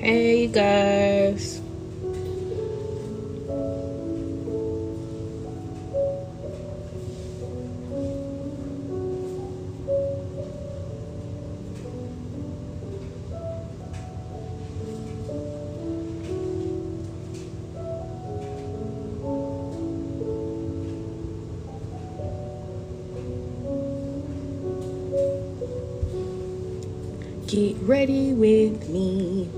Hey guys. Get ready with me.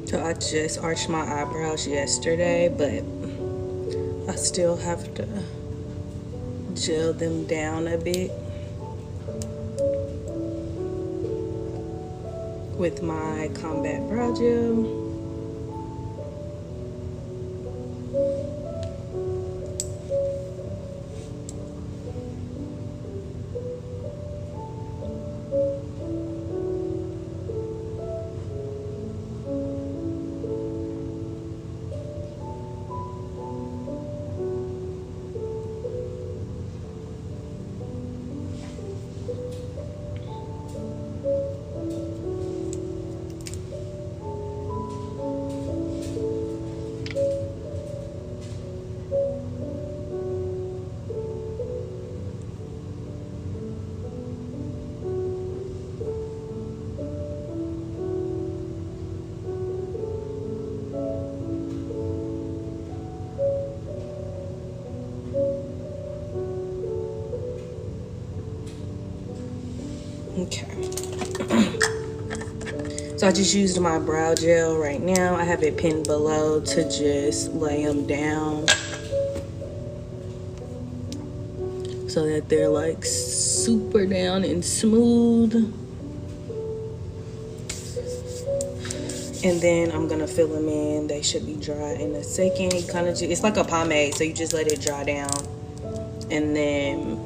So I just arched my eyebrows yesterday, but I still have to gel them down a bit with my Combat Brow Gel. Okay. So I just used my brow gel right now. I have it pinned below to just lay them down so that they're like super down and smooth. And then I'm gonna fill them in. They should be dry in a second. You kind of just, it's like a pomade, so you just let it dry down, and then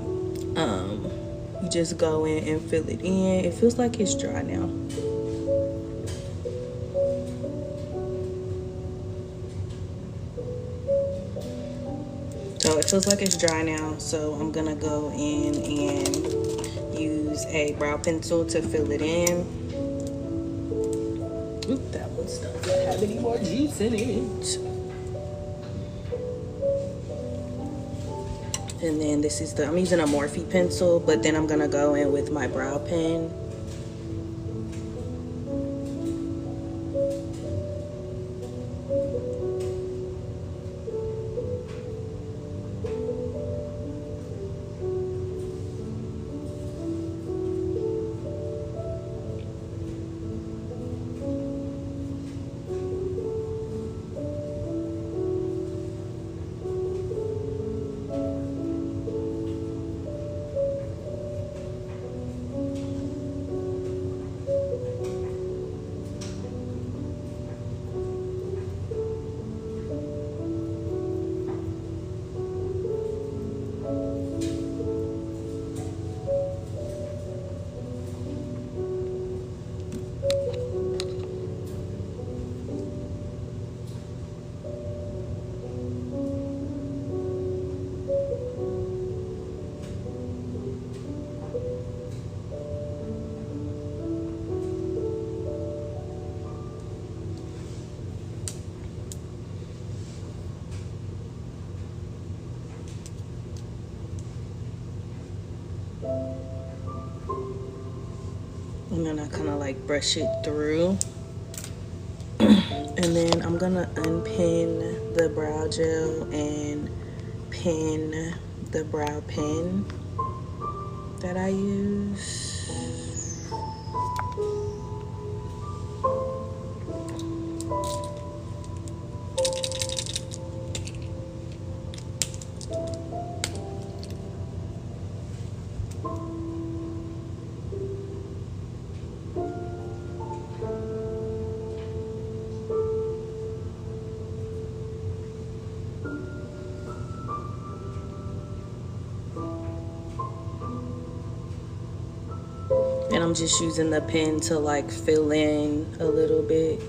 you just go in and fill it in. It feels like it's dry now. So it feels like it's dry now. So I'm gonna go in and use a brow pencil to fill it in. Oop, that one doesn't have any more juice in it. And then this is I'm using a Morphe pencil, but then I'm gonna go in with my brow pen. And then I kind of like brush it through. And then I'm gonna unpin the brow gel and pin the brow pen that I use. And I'm just using the pen to like fill in a little bit.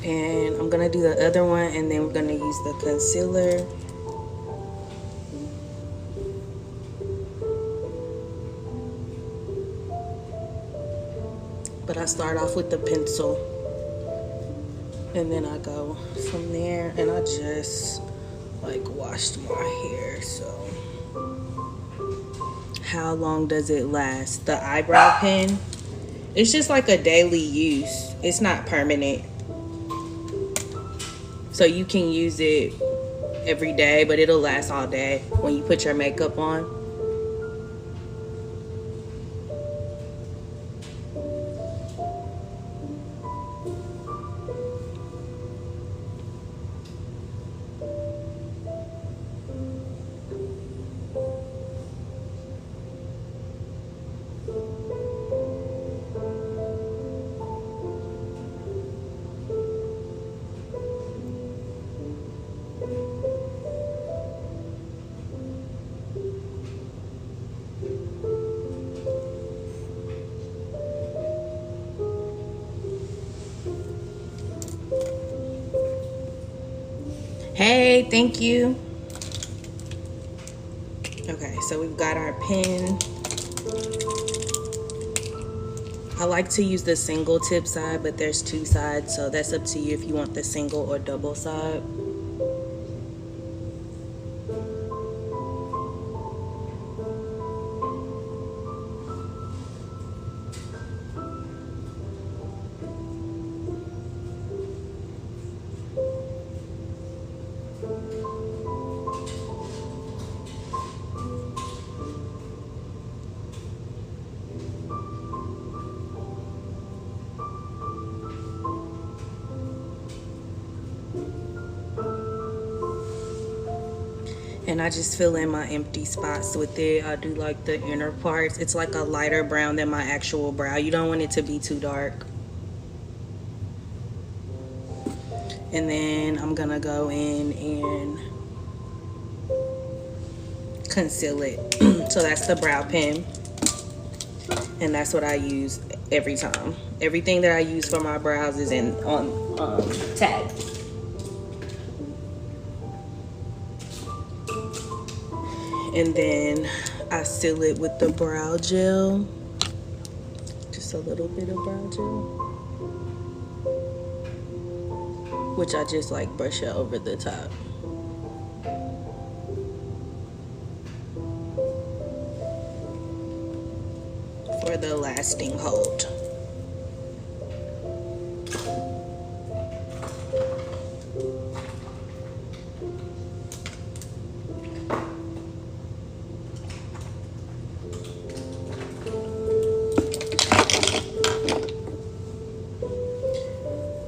And I'm gonna do the other one, and then we're gonna use the concealer. But I start off with the pencil, and then I go from there. And I just like washed my hair. So how long does it last? The eyebrow pen, it's just like a daily use. It's not permanent. So you can use it every day, but it'll last all day when you put your makeup on. Hey, thank you. Okay, so we've got our pen. I like to use the single tip side, but there's two sides, so that's up to you if you want the single or double side. And I just fill in my empty spots with it. I do like the inner parts. It's like a lighter brown than my actual brow. You don't want it to be too dark. And then I'm gonna go in and conceal it. So that's the brow pen. And that's what I use every time. Everything that I use for my brows is on tag. And then I seal it with the brow gel. Just a little bit of brow gel. Which I just like brush it over the top. For the lasting hold.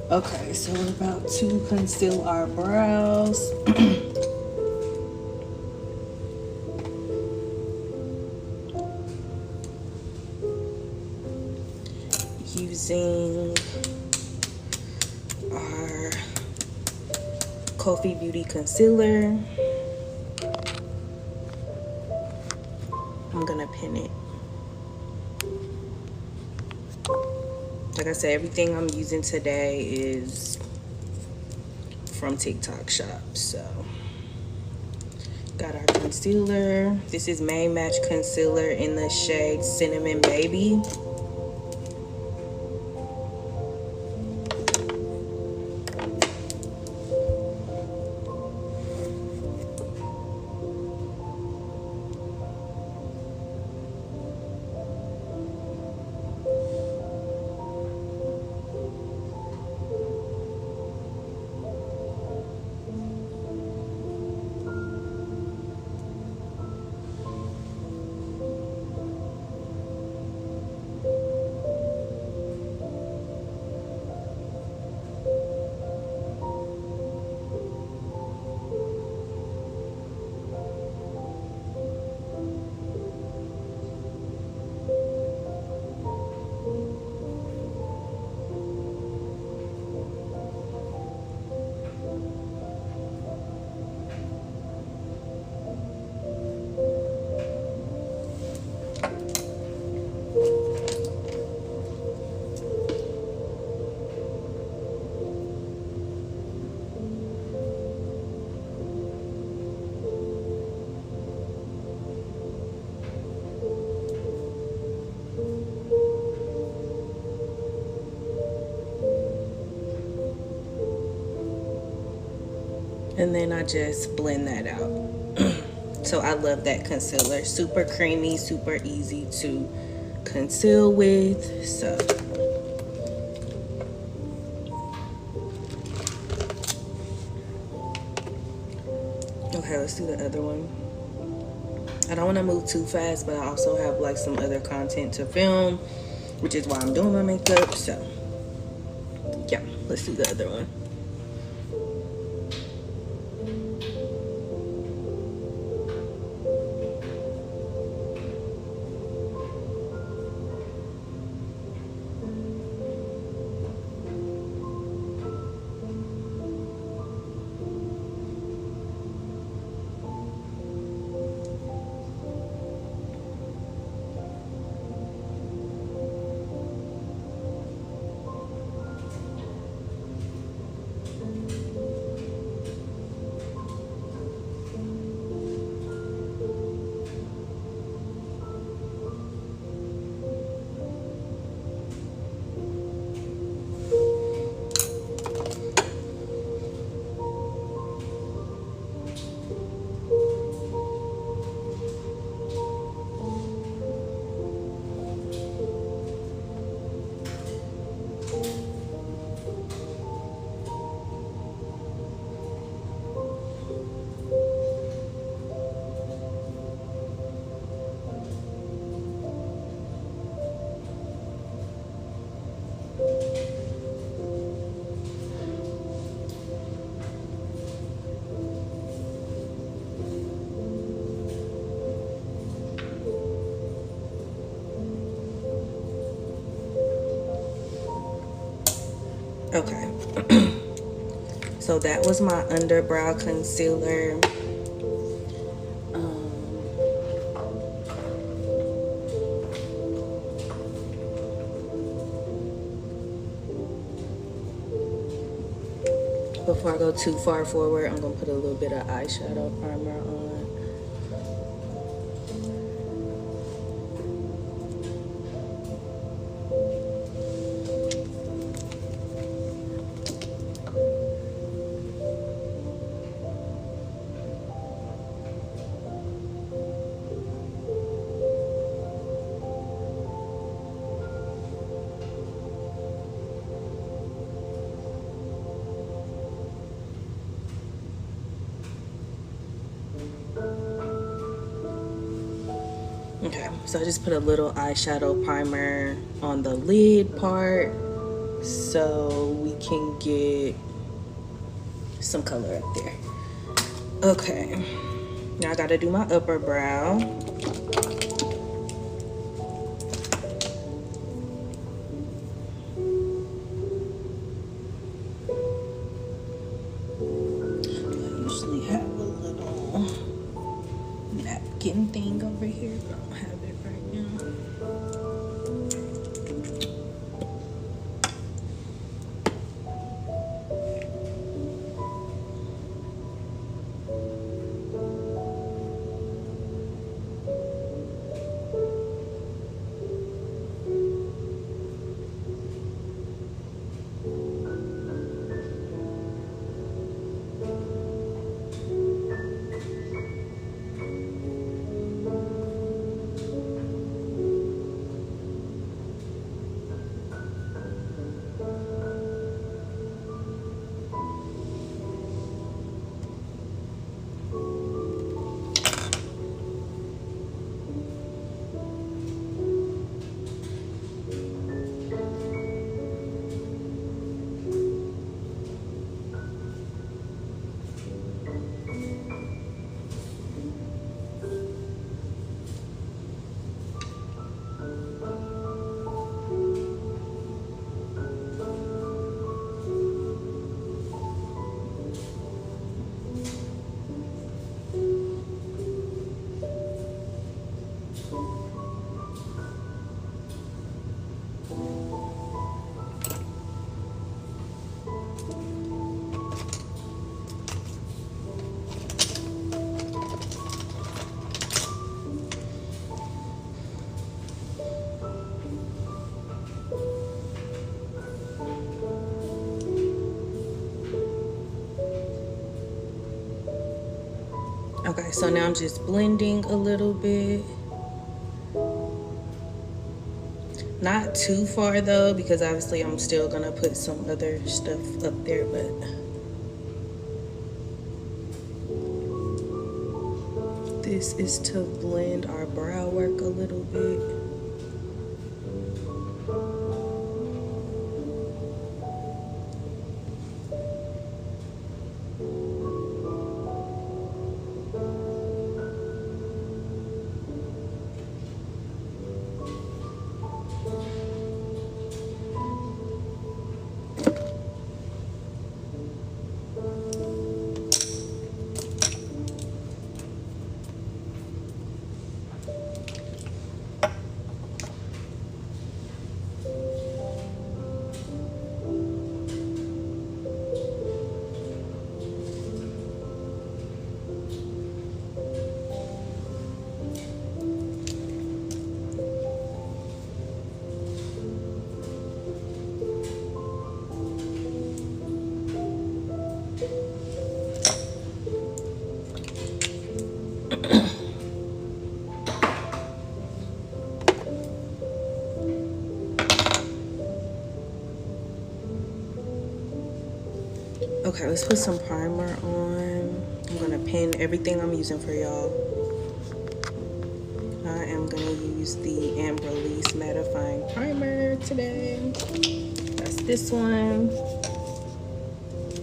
Okay, so we're about to conceal our brows. Using our Coffee Beauty concealer. I'm gonna pin it. Like I said, everything I'm using today is from TikTok shop. So got our concealer. This is Main Match concealer in the shade Cinnamon Baby. And then I just blend that out. So I love that concealer. Super creamy, super easy to conceal with. So okay, let's do the other one. I don't want to move too fast, but I also have like some other content to film, which is why I'm doing my makeup. So yeah, let's do the other one. Okay. So that was my underbrow concealer. Before I go too far forward, I'm gonna put a little bit of eyeshadow primer on. Okay, so I just put a little eyeshadow primer on the lid part so we can get some color up there. Okay, now I gotta do my upper brow. I usually have a little napkin thing over here, but I don't have it right now. Okay, so now I'm just blending a little bit. Not too far though, because obviously I'm still gonna put some other stuff up there, but this is to blend our brow work a little bit. Okay, let's put some primer on. I'm gonna pin everything I'm using for y'all. I am gonna use the Amber Lease Mattifying Primer today. That's this one.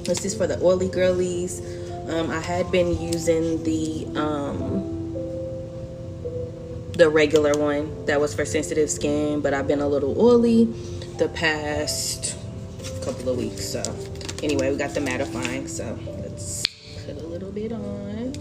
This is for the oily girlies. I had been using the regular one that was for sensitive skin, but I've been a little oily the past couple of weeks. So anyway, we got the mattifying, so let's put a little bit on.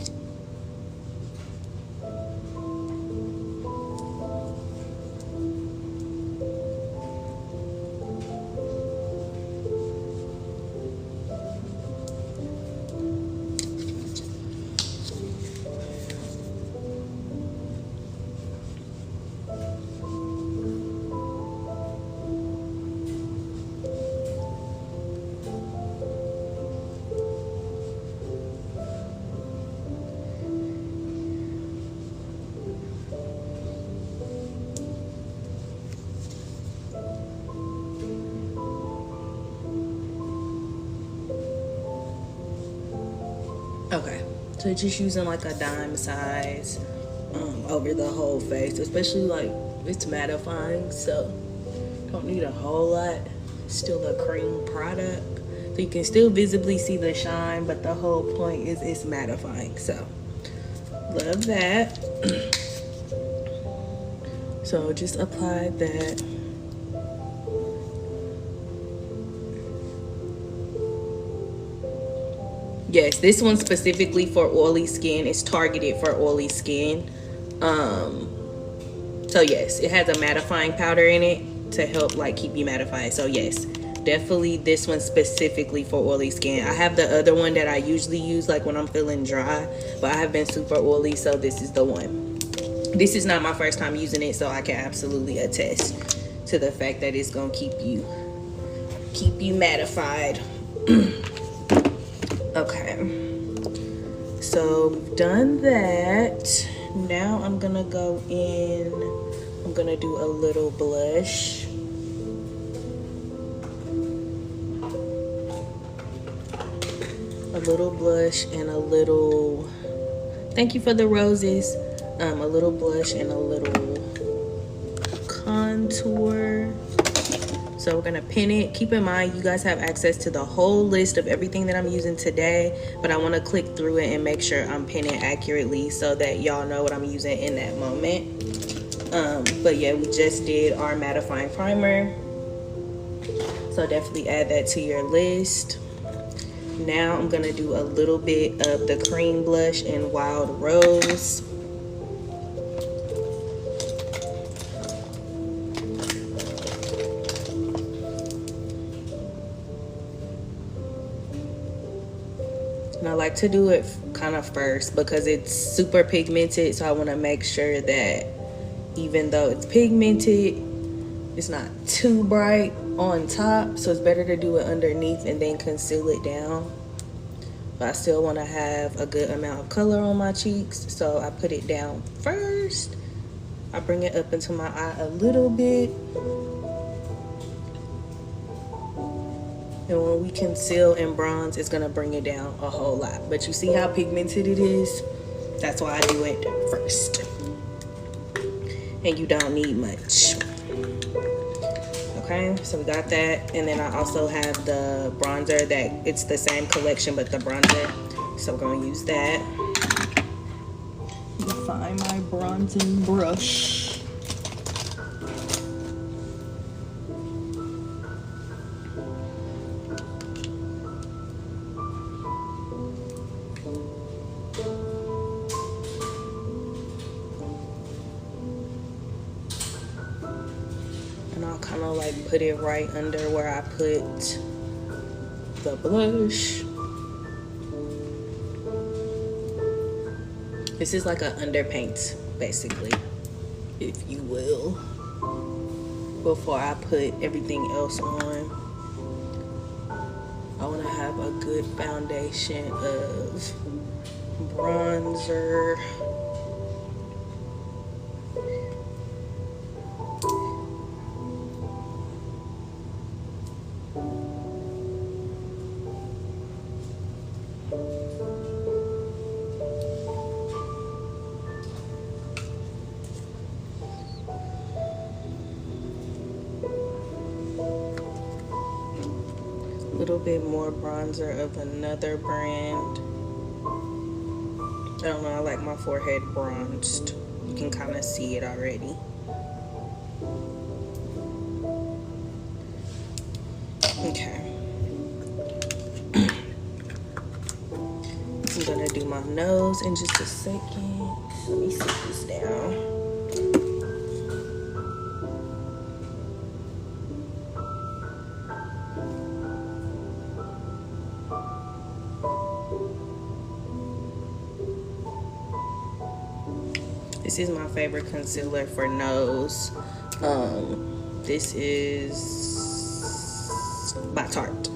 Okay, so just using like a dime size over the whole face, especially like it's mattifying, so don't need a whole lot. Still a cream product, so you can still visibly see the shine, but the whole point is it's mattifying, so love that. So just apply that. Yes, this one specifically for oily skin. It's targeted for oily skin. So yes, it has a mattifying powder in it to help like keep you mattified. So yes, definitely this one specifically for oily skin. I have the other one that I usually use like when I'm feeling dry, but I have been super oily, so this is the one. This is not my first time using it, so I can absolutely attest to the fact that it's gonna keep you mattified. Okay, so we've done that. Now I'm gonna go in, I'm gonna do a little blush. A little blush and a little, thank you for the roses. A little blush and a little contour. So we're gonna pin it. Keep in mind, you guys have access to the whole list of everything that I'm using today, but I wanna click through it and make sure I'm pinning accurately so that y'all know what I'm using in that moment. But yeah, we just did our mattifying primer. So definitely add that to your list. Now I'm gonna do a little bit of the cream blush in Wild Rose. And I like to do it kind of first because it's super pigmented, so I want to make sure that even though it's pigmented, it's not too bright on top, so it's better to do it underneath and then conceal it down. but I still want to have a good amount of color on my cheeks, so I put it down first. I bring it up into my eye a little bit, and when we conceal and bronze, it's gonna bring it down a whole lot. But you see how pigmented it is? That's why I do it first. And you don't need much. Okay, so we got that. And then I also have the bronzer that it's the same collection, but the bronzer. So we're gonna use that. Let me find my bronzing brush. And I'll kind of like put it right under where I put the blush. This is like an underpaint, basically, if you will, before I put everything else on. I want to have a good foundation of bronzer. Little bit more bronzer of another brand. I don't know, I like my forehead bronzed. You can kind of see it already. Okay. I'm gonna do my nose in just a second. Let me sit this down. This is my favorite concealer for nose. This is by Tarte.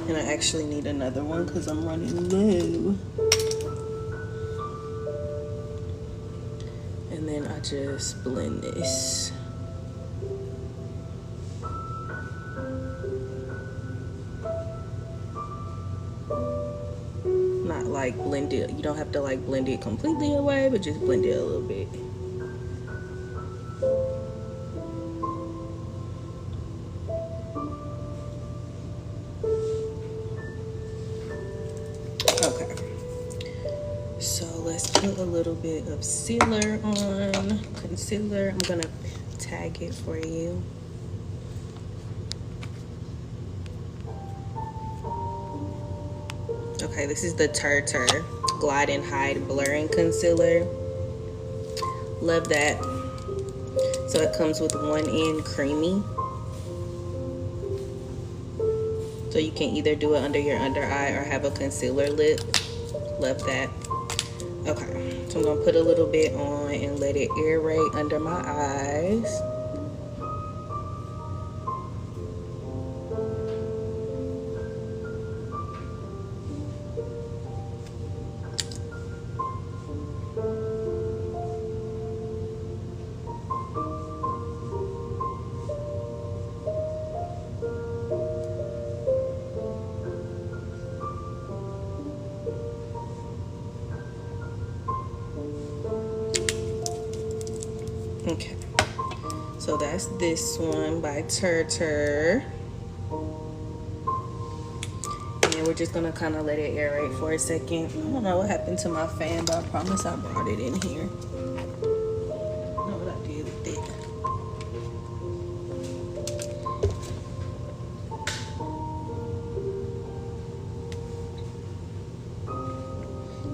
And I actually need another one because I'm running low. And then I just blend this. Not like blend it, you don't have to like blend it completely away, but just blend it a little bit. Okay, so let's put a little bit of concealer on. Concealer, I'm gonna tag it for you. Okay, this is the Tarte Glide and Hide Blurring Concealer. Love that. So it comes with one end creamy. So you can either do it under your under eye or have a concealer lip. Love that. Okay, so I'm gonna put a little bit on and let it aerate under my eyes. Okay, so that's this one by Tarte. And we're just gonna kind of let it aerate for a second. I don't know what happened to my fan, but I promise I brought it in here. I don't know what I did with it.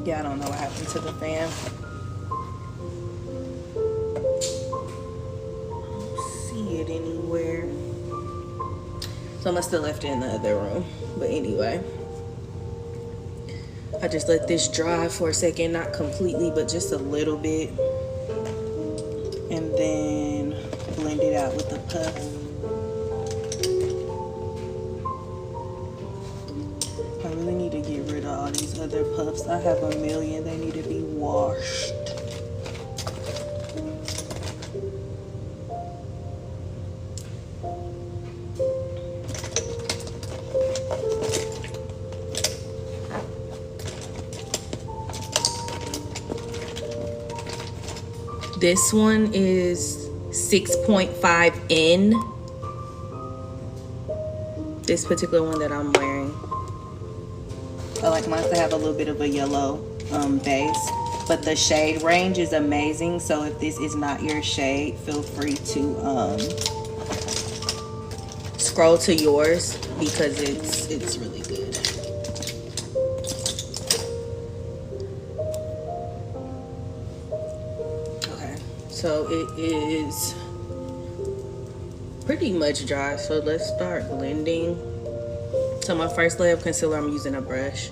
Yeah, I don't know what happened to the fan. It anywhere, so I must have left it in the other room. But anyway, I just let this dry for a second, not completely but just a little bit, and then blend it out with a puff. I really need to these other puffs. I have a million. They need to be washed. This one is 6.5 in. This particular one that I'm wearing. I like mine to have a little bit of a yellow base, but the shade range is amazing. So if this is not your shade, feel free to scroll to yours because it's really good. Okay, so it is pretty much dry, so let's start blending. So my first layer of concealer, I'm using a brush.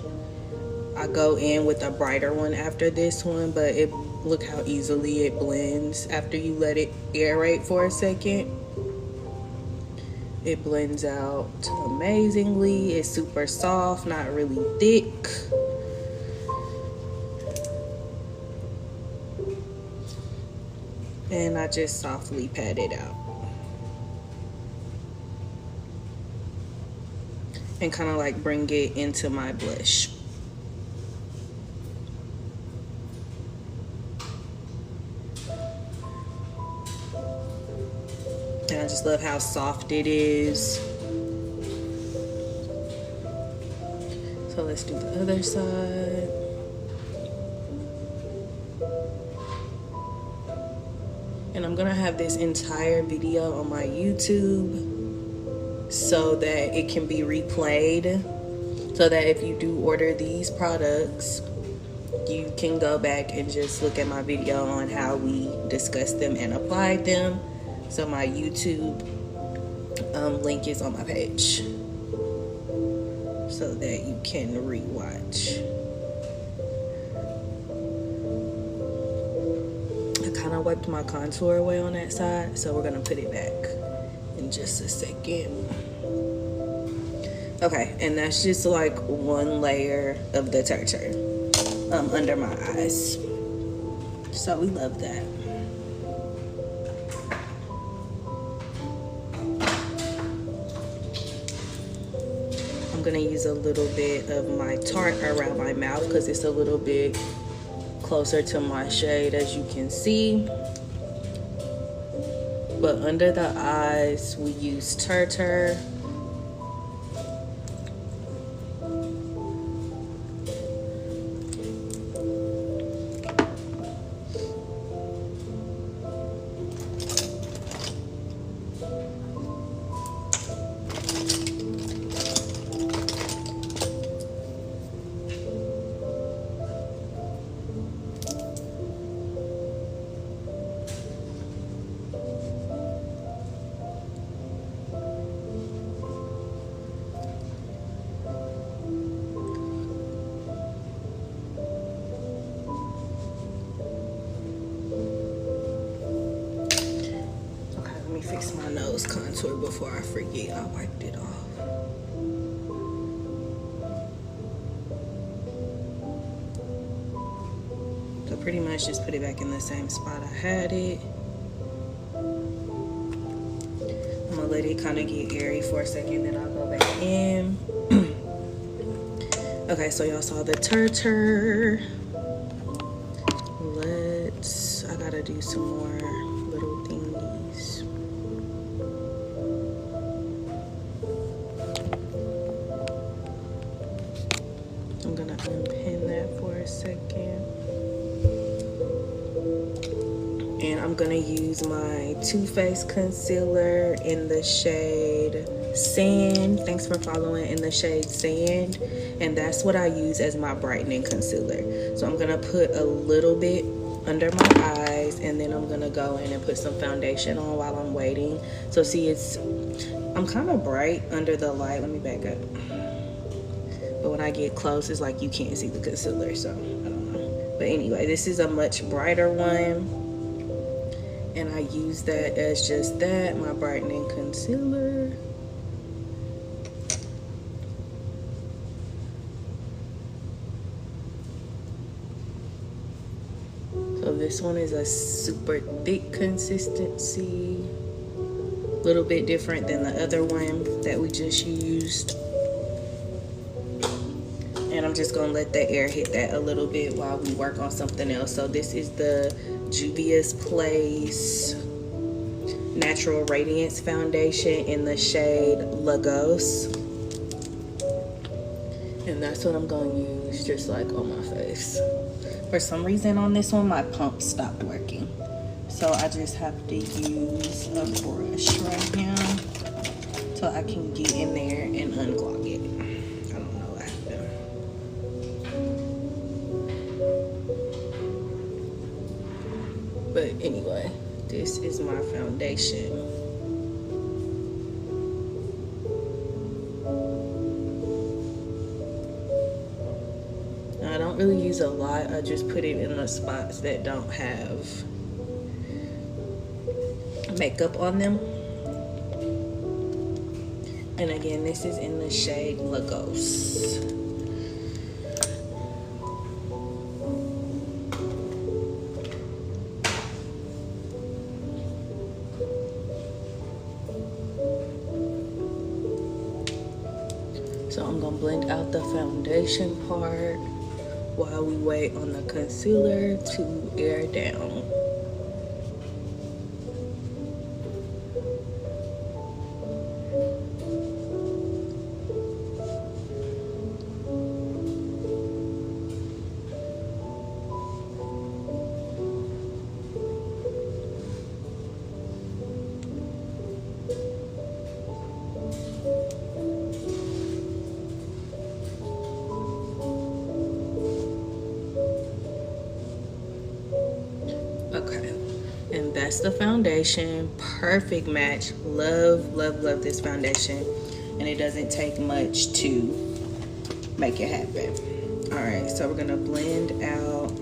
I go in with a brighter one after this one, but look how easily it blends after you let it aerate for a second. It blends out amazingly. It's super soft, not really thick. And I just softly pat it out. And kind of like bring it into my blush. And I just love how soft it is. So let's do the other side. And I'm gonna have this entire video on my YouTube so that it can be replayed, so that if you do order these products, you can go back and just look at my video on how we discussed them and applied them. So my YouTube link is on my page so that you can rewatch. I kind of wiped my contour away on that side, so we're gonna put it back in just a second. Okay, and that's just like one layer of the tartar under my eyes. So we love that. I'm gonna use a little bit of my Tarte around my mouth because it's a little bit closer to my shade, as you can see. But under the eyes, we use tartar. Fix my nose contour before I forget. I wiped it off. So pretty much just put it back in the same spot I had it. I'm gonna let it kind of get airy for a second, then I'll go back in. Okay, so y'all saw the tartar. I gotta do some more little thingies. I'm gonna unpin that for a second. And I'm gonna use my Too Faced concealer in the shade Sand. Thanks for following, in the shade Sand. And that's what I use as my brightening concealer. So I'm gonna put a little bit under my eyes, and then I'm gonna go in and put some foundation on while I'm waiting. So see, I'm kind of bright under the light. Let me back up. But when I get close, it's like you can't see the concealer, so I don't know. But anyway, this is a much brighter one, and I use that as just that, my brightening concealer. this one is a super thick consistency, a little bit different than the other one that we just used. And I'm just gonna let the air hit that a little bit while we work on something else. So this is the Juvia's Place Natural Radiance Foundation in the shade Lagos. And that's what I'm gonna use, just like on my face. For some reason on this one, my pump stopped working. So I just have to use a brush right now so I can get in there and unclog it. I don't know what happened. But anyway, this is my foundation. I don't really use a lot. I just put it in the spots that don't have makeup on them. And again, this is in the shade Lagos. So I'm gonna blend out the foundation part while we wait on the concealer to air down. Okay, and that's the foundation. Perfect match. Love, love, love this foundation. And it doesn't take much to make it happen. All right, so we're gonna blend out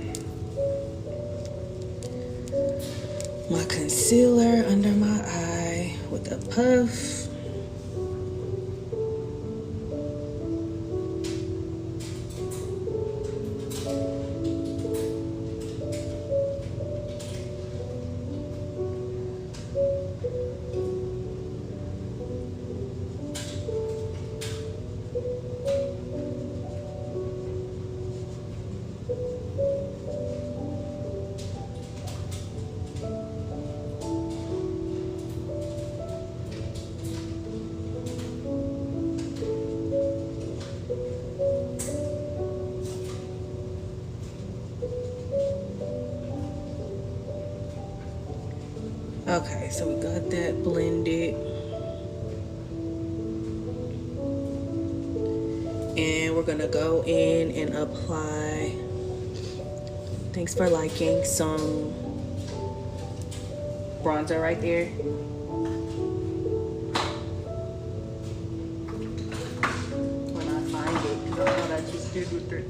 my concealer under my eye with a puff. Okay, so we got that blended. And we're gonna go in and apply, thanks for liking, some bronzer right there. When I find it, because I thought I just did with it.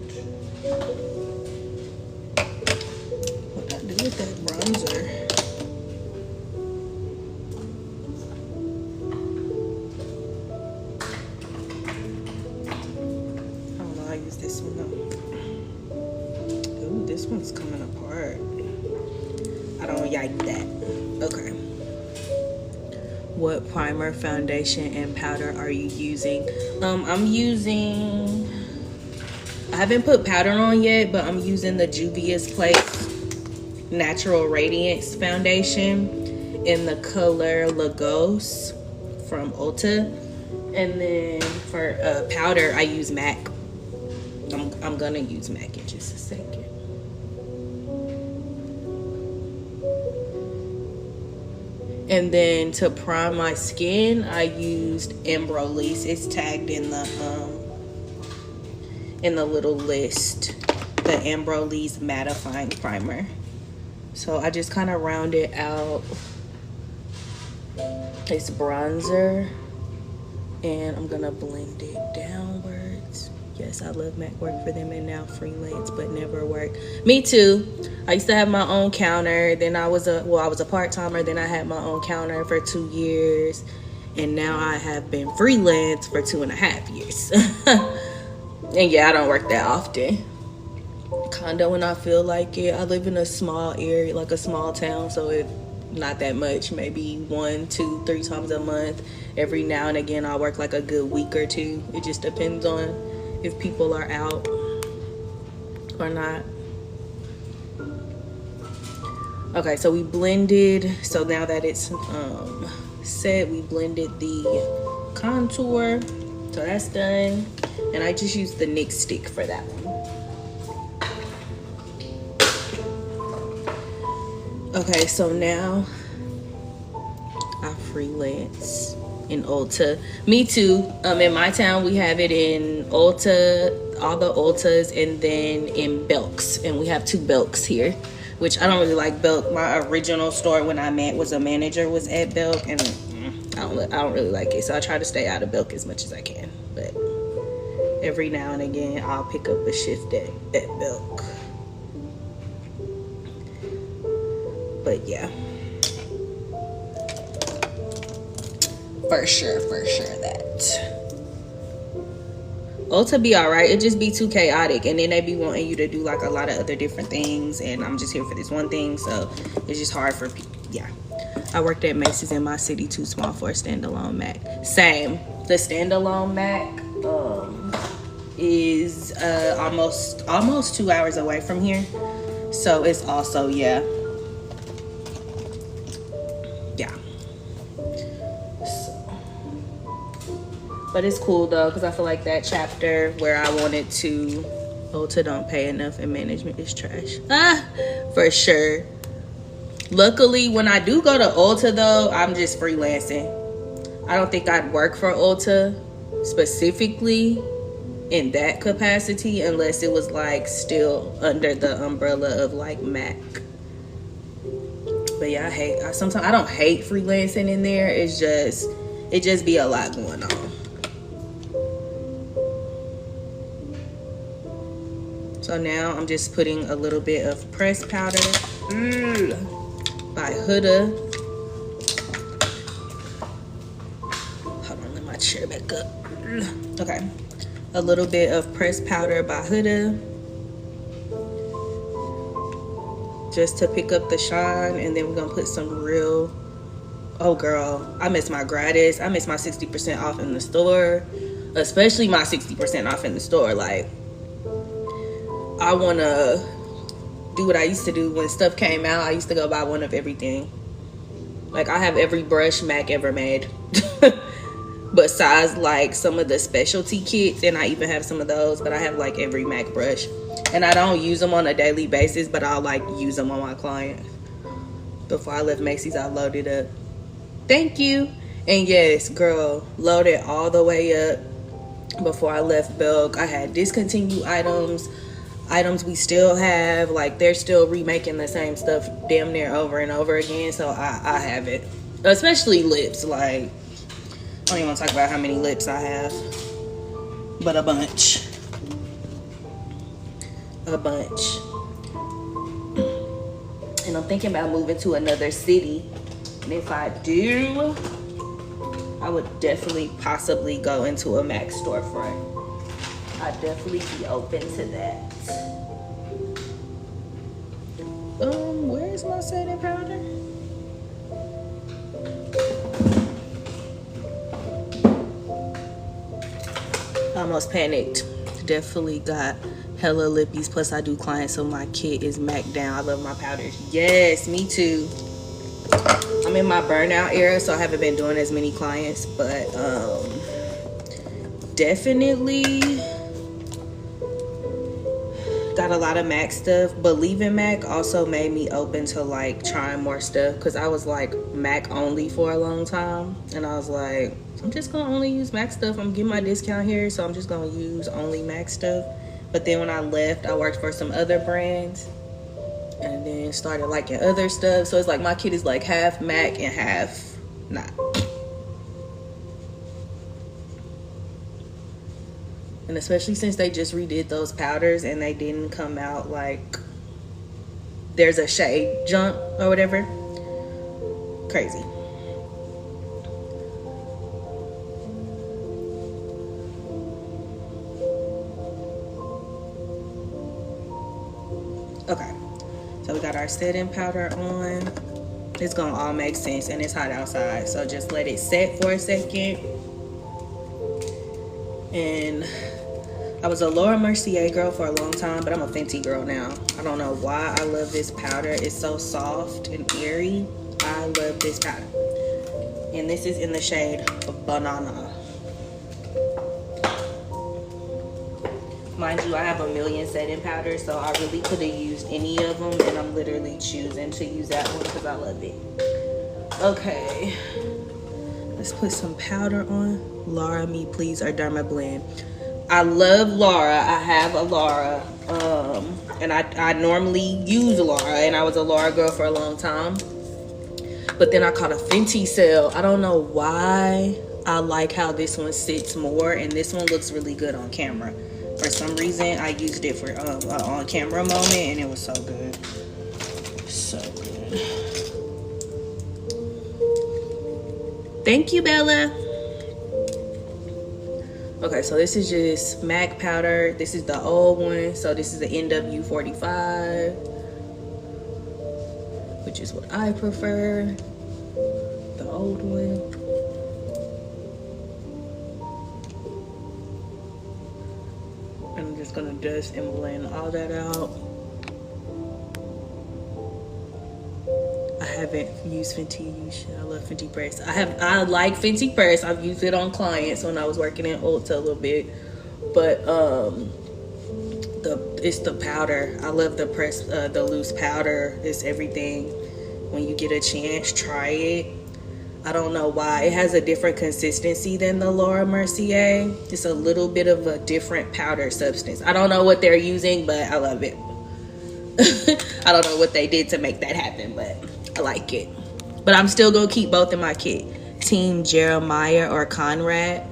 What I do with that bronzer? This one though. Ooh, this one's coming apart. I don't like that. Okay. What primer, foundation, and powder are you using? I'm using, I haven't put powder on yet, but I'm using the Juvia's Place Natural Radiance Foundation in the color Lagos from Ulta. And then for powder, I use MAC. I'm gonna use MAC in just a second. And then to prime my skin, I used Embryolisse. It's tagged in the little list, the Embryolisse mattifying primer. So I just kind of round it out. It's bronzer, and I'm gonna blend it downwards. Yes, I love MAC, work for them, and now freelance, but never work. Me too. I used to have my own counter. Then I was a part-timer. Then I had my own counter for 2 years. And now I have been freelance for 2.5 years. And yeah, I don't work that often. kinda when I feel like it. I live in a small area, like a small town, so it not that much, maybe 1, 2, 3 times a month. Every now and again I'll work like a good week or two. It just depends on if people are out or not. Okay, so we blended. So now that it's set, we blended the contour. So that's done. And I just used the NYX stick for that one. Okay, so now I freelance in Ulta. Me too. In my town we have it in Ulta, all the Ultas, and then in Belk's. And we have 2 Belk's here, which I don't really like Belk. My original store when I was a manager was at Belk, and I don't really like it. So I try to stay out of Belk as much as I can. But every now and again I'll pick up a shift at Belk. But yeah, for sure that Ulta be all right. It just be too chaotic, and then they be wanting you to do like a lot of other different things, and I'm just here for this one thing, so it's just hard for people. Yeah, I worked at Macy's in my city, too small for a standalone Mac. Same. The standalone Mac is almost 2 hours away from here, so it's also yeah. But it's cool though, because I feel like that chapter where I wanted to, Ulta don't pay enough and management is trash. For sure. Luckily, when I do go to Ulta though, I'm just freelancing. I don't think I'd work for Ulta specifically in that capacity unless it was like still under the umbrella of like MAC. But yeah, sometimes I don't hate freelancing in there. It just be a lot going on. So now I'm just putting a little bit of pressed powder by Huda. Hold on, let my chair back up. Okay, a little bit of pressed powder by Huda, just to pick up the shine, and then we're gonna put some real. Oh girl, I miss my gratis. I miss my 60% off in the store, especially my 60% off in the store. Like, I want to do what I used to do when stuff came out. I used to go buy one of everything. Like, I have every brush MAC ever made. Besides, like, some of the specialty kits. And I even have some of those. But I have, like, every MAC brush. And I don't use them on a daily basis. But I'll, like, use them on my clients. Before I left Macy's, I loaded up. Thank you. And yes, girl, loaded all the way up. Before I left Belk, I had discontinued items we still have. Like, they're still remaking the same stuff damn near over and over again, so I have it. Especially lips. Like, I don't even want to talk about how many lips I have, but a bunch. And I'm thinking about moving to another city, and if I do, I would definitely possibly go into a MAC storefront. I'd definitely be open to that. Where's my setting powder? Almost panicked. Definitely got hella lippies. Plus I do clients, so my kit is MAC down. I love my powders. Yes, me too. I'm in my burnout era, so I haven't been doing as many clients, but definitely got a lot of MAC stuff. But leaving MAC also made me open to like trying more stuff, because I was like MAC only for a long time, and I was like, I'm just gonna only use MAC stuff. I'm getting my discount here, so I'm just gonna use only MAC stuff. But then when I left, I worked for some other brands and then started liking other stuff. So it's like my kit is like half MAC and half not. And especially since they just redid those powders and they didn't come out like there's a shade jump or whatever. Crazy. our setting powder on. It's gonna all make sense, and it's hot outside, so just let it set for a second. And I was a Laura Mercier girl for a long time, but I'm a Fenty girl now. I don't know why I love this powder. It's so soft and airy. I love this powder. And this is in the shade Banana. Mind you, I have a million setting powders, so I really could have used any of them, and I'm literally choosing to use that one because I love it. Okay, let's put some powder on. Laura Me Please or Derma Blend. I love Laura. I have a Laura, and I normally use Laura, and I was a Laura girl for a long time. But then I caught a Fenty sale. I don't know why. I like how this one sits more, and this one looks really good on camera. For some reason, I used it for on camera moment, and it was so good. So good. Thank you, Bella. Okay, so this is just MAC powder. This is the old one. So this is the NW45, which is what I prefer. The old one. I'm just gonna dust and blend all that out. I haven't used Fenty. I love Fenty Press. I like Fenty Press. I've used it on clients when I was working in Ulta a little bit. But it's the powder. I love the press, the loose powder. It's everything. When you get a chance, try it. I don't know why. It has a different consistency than the Laura Mercier. It's a little bit of a different powder substance. I don't know what they're using, but I love it. I don't know what they did to make that happen, but I like it. But I'm still gonna keep both in my kit. Team Jeremiah or Conrad.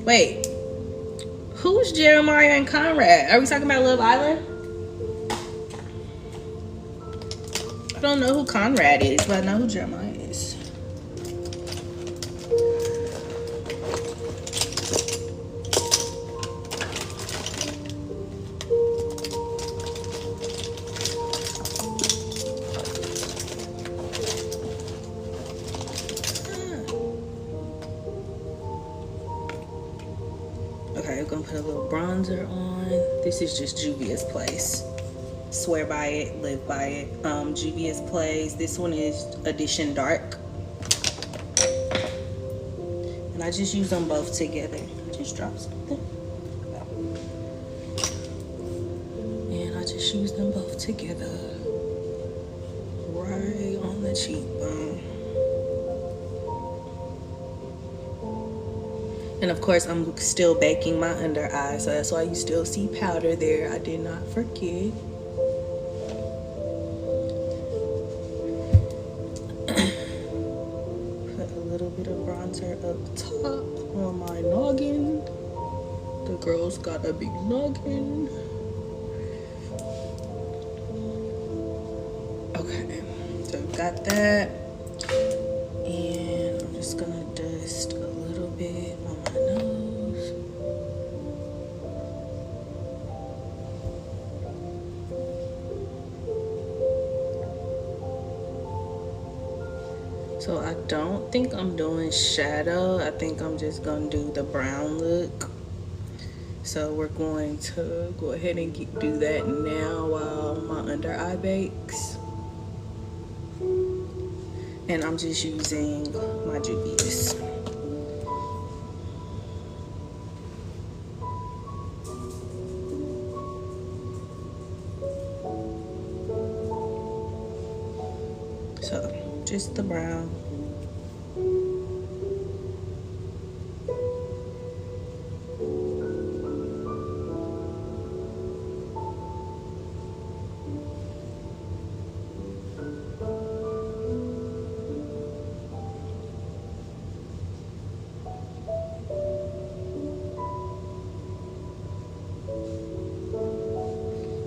Wait, who's Jeremiah and Conrad? Are we talking about Love Island? I don't know who Conrad is, but I know who Jeremiah is. Okay, we're gonna put a little bronzer on. This is just Juvia's Place. Swear by it, live by it. Juvia's Place. This one is Edition Dark. And I just use them both together. Just drop something. And I just use them both together. Right on the cheekbone. And of course, I'm still baking my under eye, so that's why you still see powder there. I did not forget. Put a little bit of bronzer up top on my noggin. The girl's got a big noggin. Okay, so we've got that. And I'm just gonna dust a little bit on my nose. So I don't think I'm doing shadow. I think I'm just gonna do the brown look. So we're going to go ahead and do that now while my under eye bakes. And I'm just using my Juvia's. So just the brown.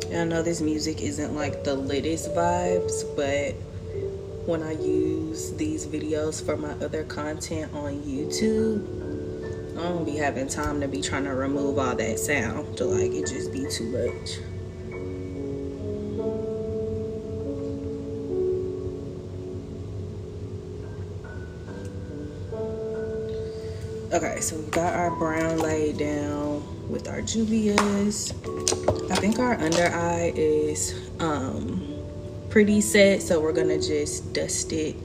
I know this music isn't like the latest vibes, but when I use these videos for my other content on YouTube, I don't be having time to be trying to remove all that sound. To like, it just be too much. Okay, so we got our brown laid down with our Juvias. I think our under eye is pretty set, so we're gonna just dust it.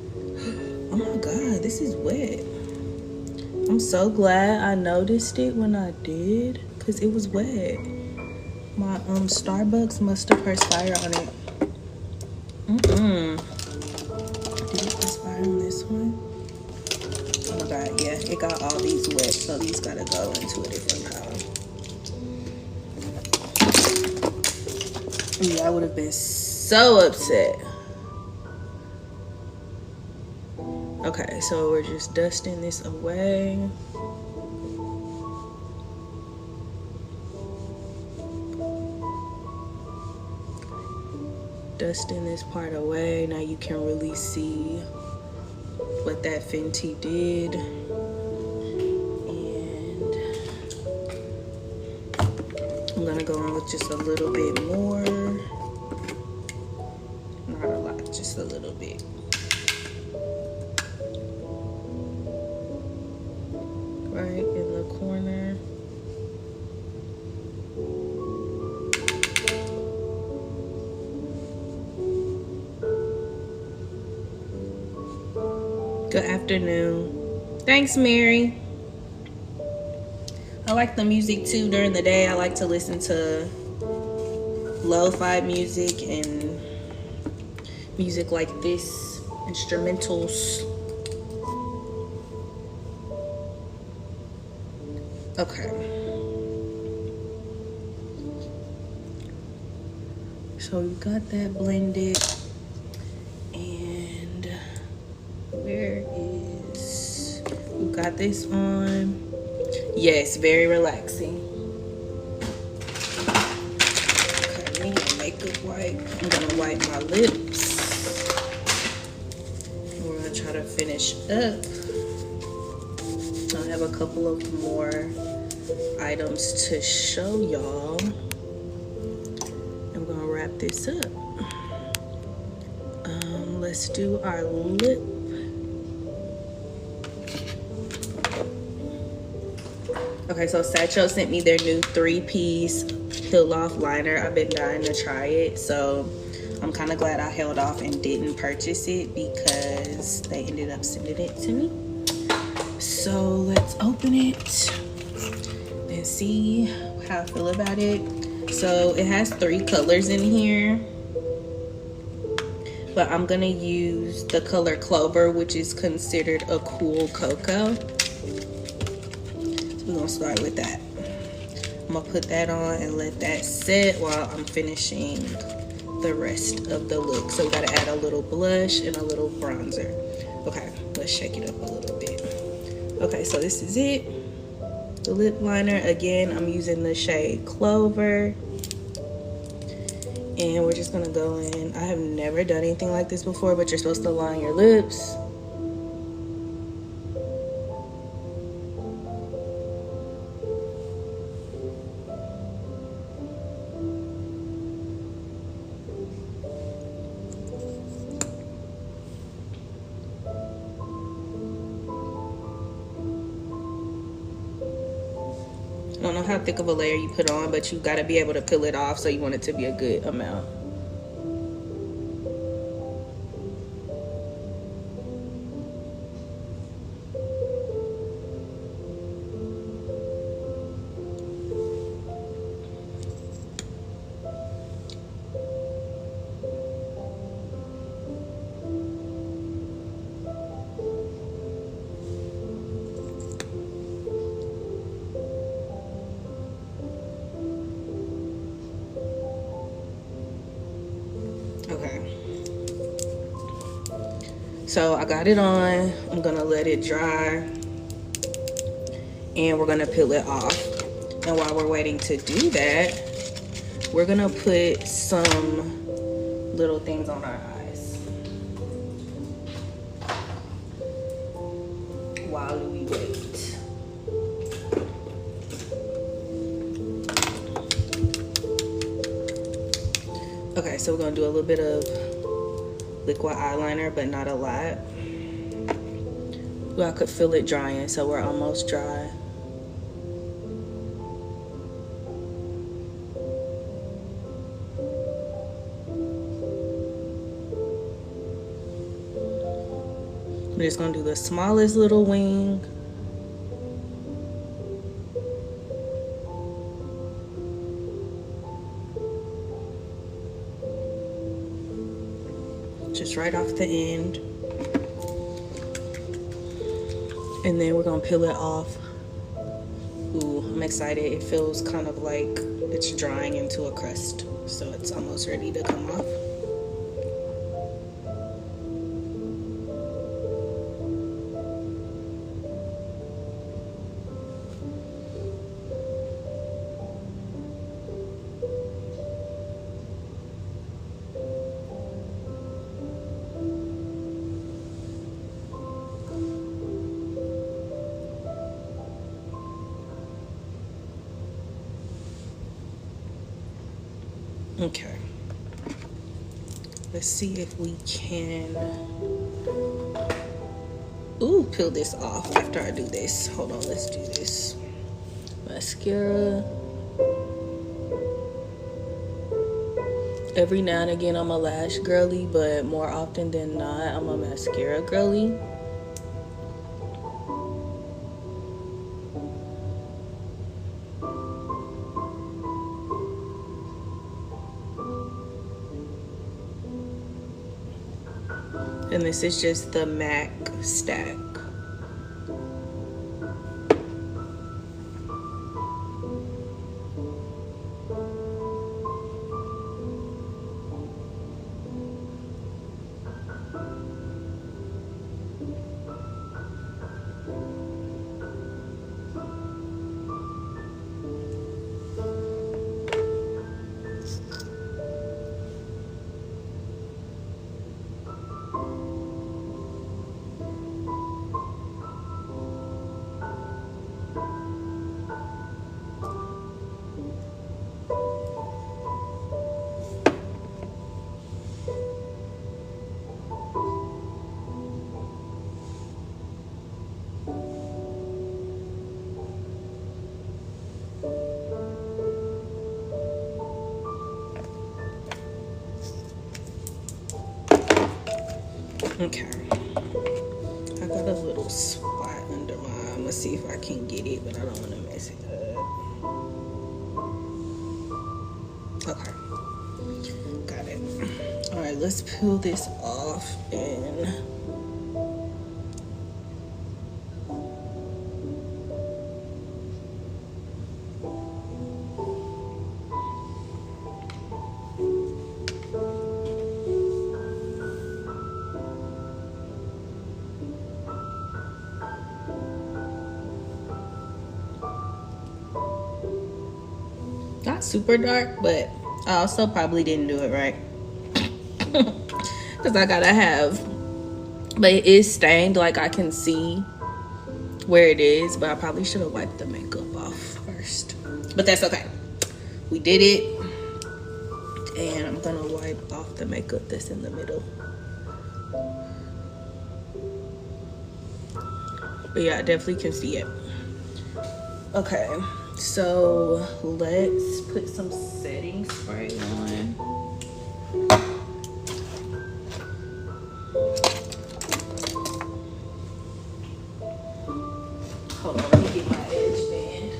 Oh my god, this is wet. I'm so glad I noticed it when I did, because it was wet. My Starbucks must have perspired on it. Did it perspire on this one? Oh my god, yeah, it got all these wet, so these gotta go into a different pile. Yeah, I would have been so upset. Okay, so we're just dusting this away. Dusting this part away. Now you can really see what that Fenty did. And I'm gonna go on with just a little bit more. Not a lot, just a little bit. Right in the corner. Good afternoon. Thanks, Mary. I like the music too during the day. I like to listen to lo-fi music and music like this, instrumentals. Okay. So we got that blended. And where is, we got this on. Yes, very relaxing. Okay, we need a makeup wipe. I'm gonna wipe my lips. We're gonna try to finish up. I have a couple of more items to show y'all. I'm gonna wrap this up. Let's do our lip. Okay, so Satcho sent me their new 3-piece peel-off liner. I've been dying to try it, so I'm kind of glad I held off and didn't purchase it because they ended up sending it to me. So let's open it and see how I feel about it. So it has 3 colors in here, but I'm gonna use the color Clover, which is considered a cool cocoa. So we're gonna start with that. I'm gonna put that on and let that set while I'm finishing the rest of the look. So we gotta add a little blush and a little bronzer. Okay, let's shake it up a little bit. Okay, so this is it. The lip liner, again, I'm using the shade Clover. And we're just gonna go in. I have never done anything like this before, but you're supposed to line your lips. I don't know how thick of a layer you put on, but you gotta be able to peel it off, so you want it to be a good amount. So I got it on. I'm gonna let it dry and we're gonna peel it off. And while we're waiting to do that, we're gonna put some little things on our eyes while we wait. Okay, so we're gonna do a little bit of liquid eyeliner, but not a lot. Well, I could feel it drying, so we're almost dry. We're just gonna do the smallest little wing. Just right off the end. And then we're gonna peel it off. Ooh, I'm excited. It feels kind of like it's drying into a crust. So it's almost ready to come off. Okay, let's see if we can peel this off after I do this. Hold on, let's do this. Mascara. Every now and again I'm a lash girly, but more often than not I'm a mascara girly. And this is just the MAC stack. Okay, I got a little spot under my eye. I'm gonna see if I can get it, but I don't want to mess it up. Okay, got it. All right, let's peel this off and not super dark, but I also probably didn't do it right because I gotta have, but it is stained, like I can see where it is, but I probably should have wiped the makeup off first, but that's okay. We did it, and I'm gonna wipe off the makeup that's in the middle. But yeah, I definitely can see it. Okay, so let's put some setting spray on. Hold on, let me get my edge band.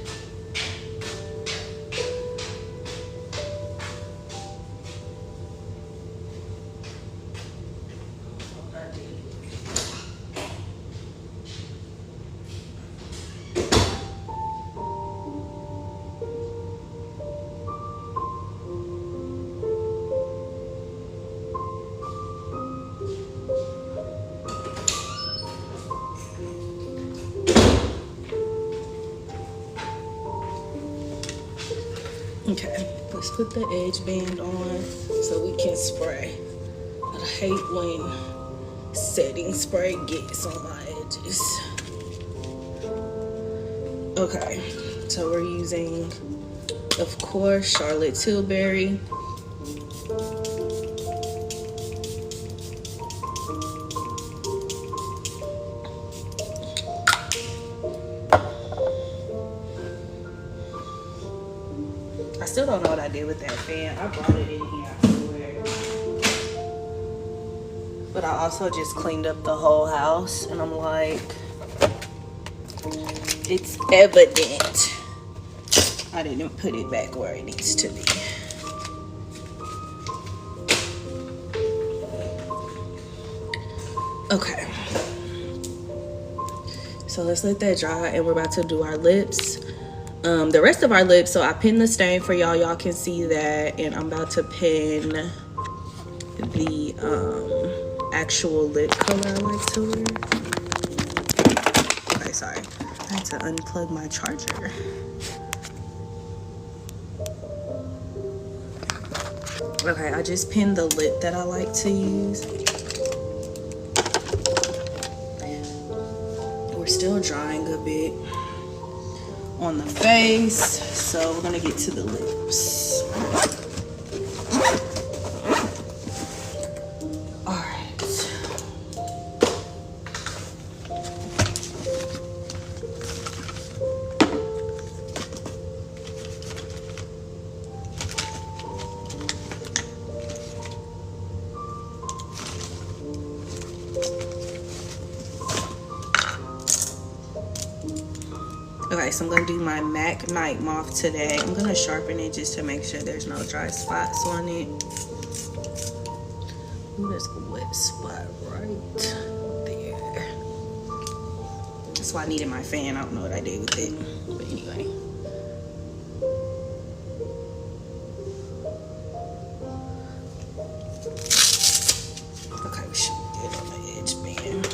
Okay, let's put the edge band on so we can spray. I hate when setting spray gets on my edges. Okay, so we're using, of course, Charlotte Tilbury. still don't know what I did with that fan. I brought it in here, I swear. But I also just cleaned up the whole house, and I'm like, it's evident I didn't put it back where it needs to be. Okay. So let's let that dry, and we're about to do our lips. The rest of our lips, so I pinned the stain for y'all. Y'all can see that, and I'm about to pin the actual lip color I like to wear. Okay, sorry. I had to unplug my charger. Okay, I just pinned the lip that I like to use. We're still drying a bit on the face, so we're gonna get to the lips. All right. Okay, so I'm gonna do my MAC Night Moth today. I'm gonna sharpen it just to make sure there's no dry spots on it. Ooh, there's a wet spot right there. That's why I needed my fan. I don't know what I did with it, but anyway. Okay, we should get on the edge band.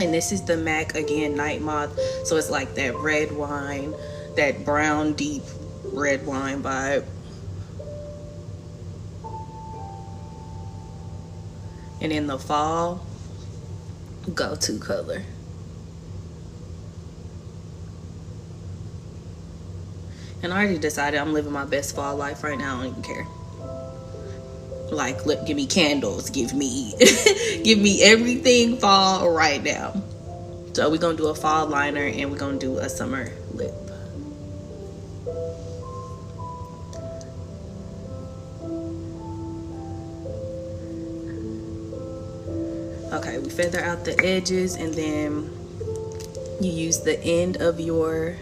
And this is the MAC, again, Night Moth. So it's like that red wine, that brown, deep red wine vibe. And in the fall, go-to color. And I already decided I'm living my best fall life right now. I don't even care. Like, look, give me candles, give me give me everything fall right now. So we're gonna do a fall liner, and we're gonna do a summer lip. Okay, we feather out the edges, and then you use the end of your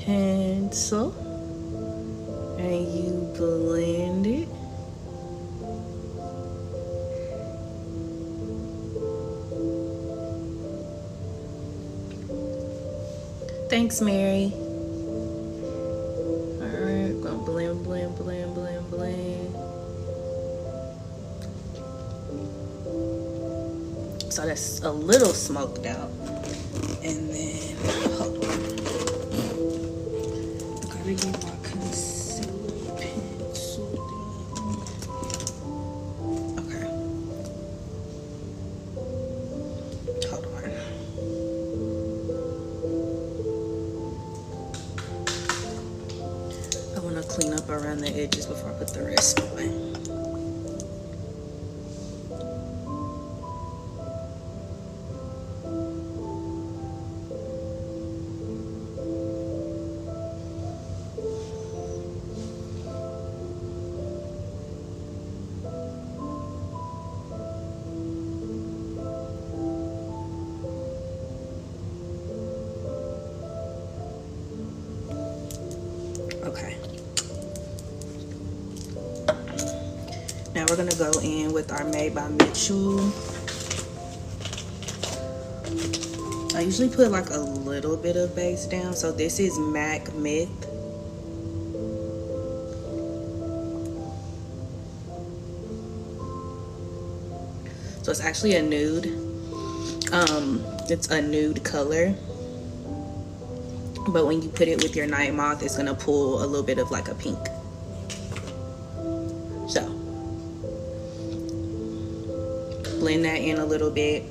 pencil and you blend it. Thanks, Mary. All right, gonna blend, blend, blend, blend, blend. So that's a little smoked out. And then, hold on. I gotta get my concealer pencil thing. Okay. Hold on. I want to clean up around the edges before I put the rest on. Okay. Now we're gonna go in with our Made by Mitchell. I usually put like a little bit of base down. So this is MAC Myth. So it's actually a nude. It's a nude color. But when you put it with your Night Moth, it's gonna pull a little bit of like a pink. So blend that in a little bit.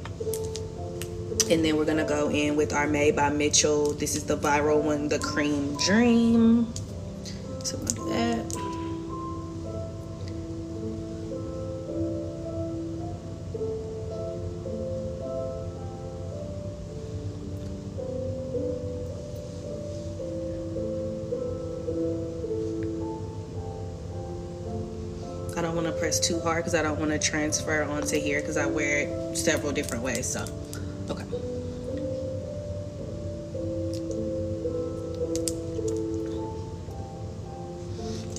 And then we're gonna go in with our Made by Mitchell. This is the viral one, the Cream Dream. So I'm gonna do that. I don't want to press too hard because I don't want to transfer onto here because I wear it several different ways. So, okay.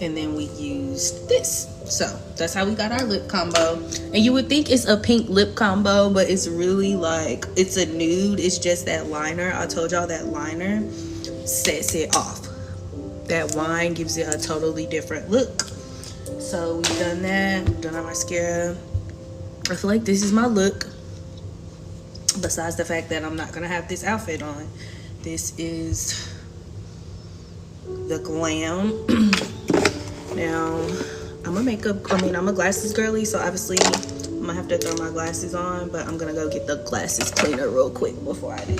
And then we used this. So that's how we got our lip combo. And you would think it's a pink lip combo, but it's really like, it's a nude. It's just that liner. I told y'all that liner sets it off. That wine gives it a totally different look. So we've done that. We've done our mascara. I feel like this is my look. Besides the fact that I'm not gonna have this outfit on. This is the Glam. Now, I'm a glasses girly, so obviously I'm gonna have to throw my glasses on, but I'm gonna go get the glasses cleaner real quick before I do.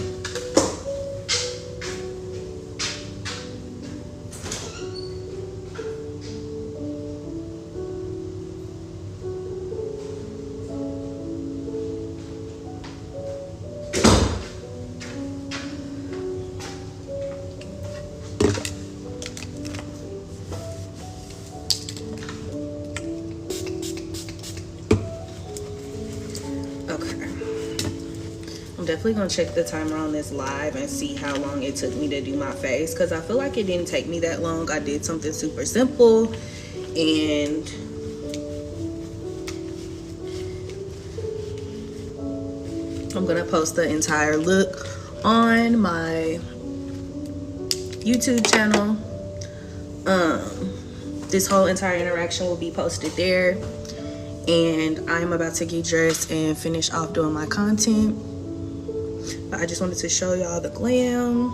Definitely gonna check the timer on this live and see how long it took me to do my face, because I feel like it didn't take me that long. I did something super simple, and I'm gonna post the entire look on my YouTube channel. This whole entire interaction will be posted there, and I'm about to get dressed and finish off doing my content. But I just wanted to show y'all the Glam.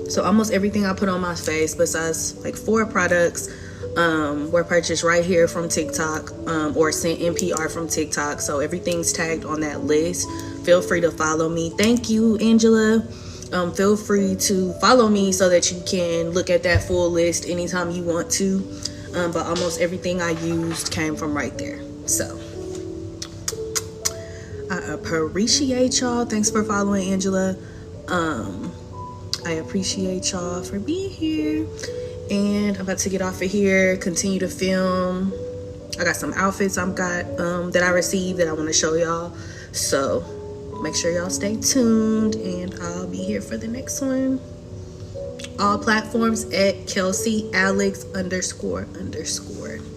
So almost everything I put on my face, besides like 4 products, were purchased right here from TikTok, or sent NPR from TikTok. So everything's tagged on that list. Feel free to follow me. Thank you, Angela. Feel free to follow me so that you can look at that full list anytime you want to. But almost everything I used came from right there. So I appreciate y'all. Thanks for following, Angela. I appreciate y'all for being here. And I'm about to get off of here, continue to film. I got some outfits I've got that I received that I want to show y'all. So make sure y'all stay tuned, and I'll be here for the next one. All platforms at Kelsey Alex __.